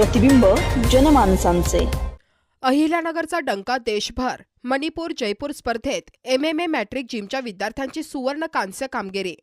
प्रतिबिंब जनमानसांचे। अहिल्यानगरचा डंका देशभर। मणिपूर जयपूर स्पर्धेत MMA मॅट्रिक जिमच्या विद्यार्थ्यांची सुवर्ण कांस्य कामगिरी।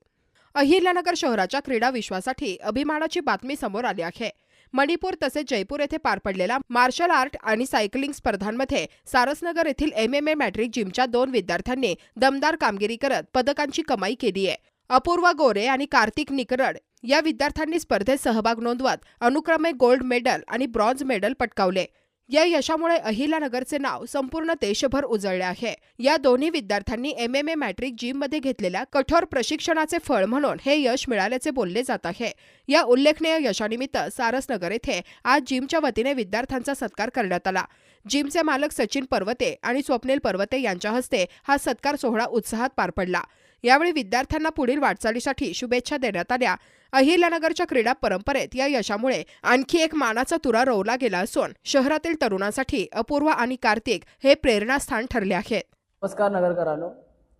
अहिल्यानगर शहराच्या क्रीडा विश्वासाठी अभिमानाची बातमी समोर आली आहे। मणिपूर तसेच जयपूर येथे पार पडलेल्या मार्शल आर्ट आणि सायकलिंग स्पर्धांमध्ये सारसनगर येथील MMA मॅट्रिक जिमच्या 2 विद्यार्थ्यांनी दमदार कामगिरी करत पदकांची कमाई केली आहे। अपूर्वा गोरे आणि कार्तिक निकरड या विद्यार्थ्यांनी स्पर्धेत सहभाग नोंदवत अनुक्रमे गोल्ड मेडल आणि ब्रॉन्झ मेडल पटकावले। या यशामुळे अहिल्यानगरचे नाव संपूर्ण देशभर उजळले आहे। या दोन्ही विद्यार्थ्यांनी MMA मॅट्रिक जिममध्ये घेतलेल्या कठोर प्रशिक्षणाचे फळ म्हणून हे यश मिळाल्याचे बोलले जात आहे। या उल्लेखनीय यशानिमित्त सारसनगर येथे आज जिमच्या वतीने विद्यार्थ्यांचा सत्कार करण्यात आला। जिमचे मालक सचिन पर्वते आणि स्वप्नील पर्वते यांच्या हस्ते हा सत्कार सोहळा उत्साहात पार पडला। यावेळी विद्यार्थ्यांना पुढील वाटचालीसाठी शुभेच्छा देण्यात आल्या। अहिल्यानगरच्या क्रीडा परंपरेत या यशामुळे आणखी एक मानाचा तुरा रोवला गेला असून शहरातील तरुणांसाठी अपूर्वा आणि कार्तिक हे प्रेरणास्थान ठरले आहेत। नमस्कार नगरकरांनो,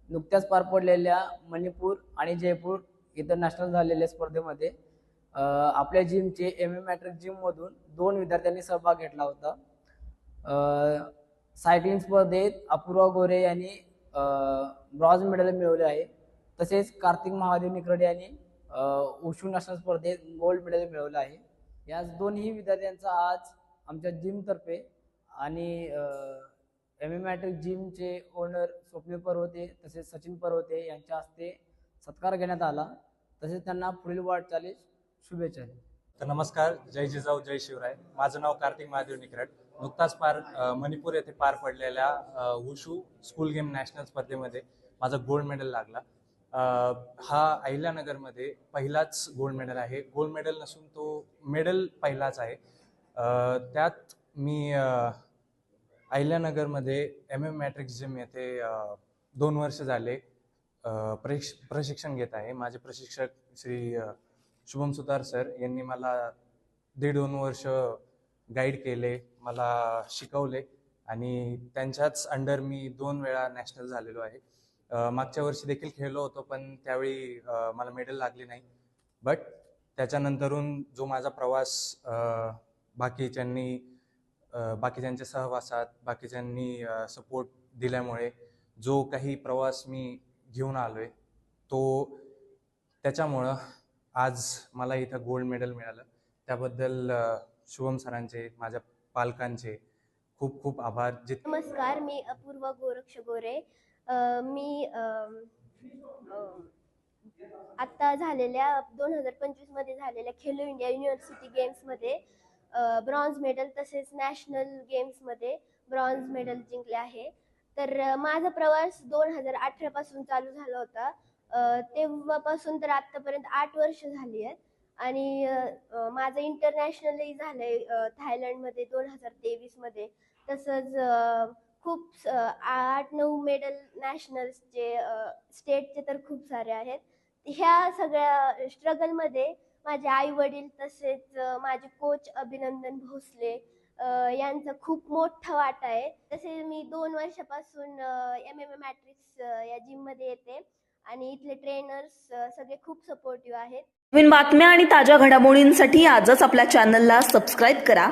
नुकत्याच पार पडलेल्या मणिपूर आणि जयपूर इंटरनॅशनल झालेल्या स्पर्धेमध्ये आपल्या जिमचे MMA मॅट्रिक जिममधून 2 विद्यार्थ्यांनी सहभाग घेतला होता। सायकलिंग स्पर्धेत अपूर्वा गोरे यांनी ब्रॉन्झ मेडल मिळवले आहे, तसेच कार्तिक महादेव निकरडे यांनी उशू नॅशनल स्पर्धेत गोल्ड मेडल मिळवले आहे। या दोन्ही विद्यार्थ्यांचा आज आमच्या जिमतर्फे आणि MMA मॅट्रिक जिमचे ओनर स्वप्नील पर्वते तसेच सचिन पर्वते यांच्या हस्ते सत्कार घेण्यात आला। तसेच त्यांना पुढील वाटचालीस शुभेच्छा। तर नमस्कार, जय जिजाऊ जय शिवराय। माझं नाव कार्तिक महादेव निकरड। नुकताच मणिपूर येथे पार पडलेल्या वुशू स्कूल गेम नॅशनल स्पर्धेमध्ये माझा गोल्ड मेडल लागला। हा अहिल्यानगरमध्ये पहिलाच गोल्ड मेडल आहे। गोल्ड मेडल नसून तो मेडल पहिलाच आहे। त्यात मी अहिल्यानगरमध्ये MMA मॅट्रिक जिम येथे 2 वर्ष झाले प्रशिक्षण घेत आहे। माझे प्रशिक्षक श्री शुभम सुतार सर यांनी मला 1.5-2 वर्ष गाईड केले, मला शिकवले आणि त्यांच्याच अंडर मी 2 वेळा नॅशनल झालेलो आहे। मागच्या वर्षी देखील खेळलो होतो, पण त्यावेळी मला मेडल लागले नाही। बट त्याच्यानंतरून जो माझा प्रवास बाकीच्यांच्या सहवासात बाकीच्यांनी सपोर्ट दिल्यामुळे जो काही प्रवास मी घेऊन आलोय त्याच्यामुळं आज मला इथं गोल्ड मेडल मिळालं। त्याबद्दल शुभम सरांचे, माझ्या पालकांचे खूप खूप आभार। नमस्कार, मी अपूर्वा गोरक्ष गोरे। मी आता झालेल्या 2025 मध्ये झालेल्या खेलो इंडिया युनिव्हर्सिटी गेम्समध्ये ब्रॉन्झ मेडल तसेच नॅशनल गेम्समध्ये ब्रॉन्झ मेडल जिंकले आहे। तर माझा प्रवास 2018 पासून चालू झाला होता। तेव्हापासून तर आतापर्यंत 8 वर्ष झाली आहेत आणि माझं इंटरनॅशनलही झालंय थायलंडमध्ये 2023 मध्ये। तसंच खूप 8-9 मेडल नॅशनल्सचे स्टेटचे तर खूप सारे आहेत। ह्या सगळ्या स्ट्रगलमध्ये माझे आई वडील तसेच माझे कोच अभिनंदन भोसले यांचा खूप मोठा वाटा आहे। तसे मी 2 वर्षापासून MMA मॅट्रिक्स या जिममध्ये येते आणि इथले ट्रेनर्स सगळे खूप सपोर्टिव्ह आहेत। नवीन बातम्या आणि ताज्या घडामोडींसाठी आजच आपल्या चॅनलला सबस्क्राईब करा।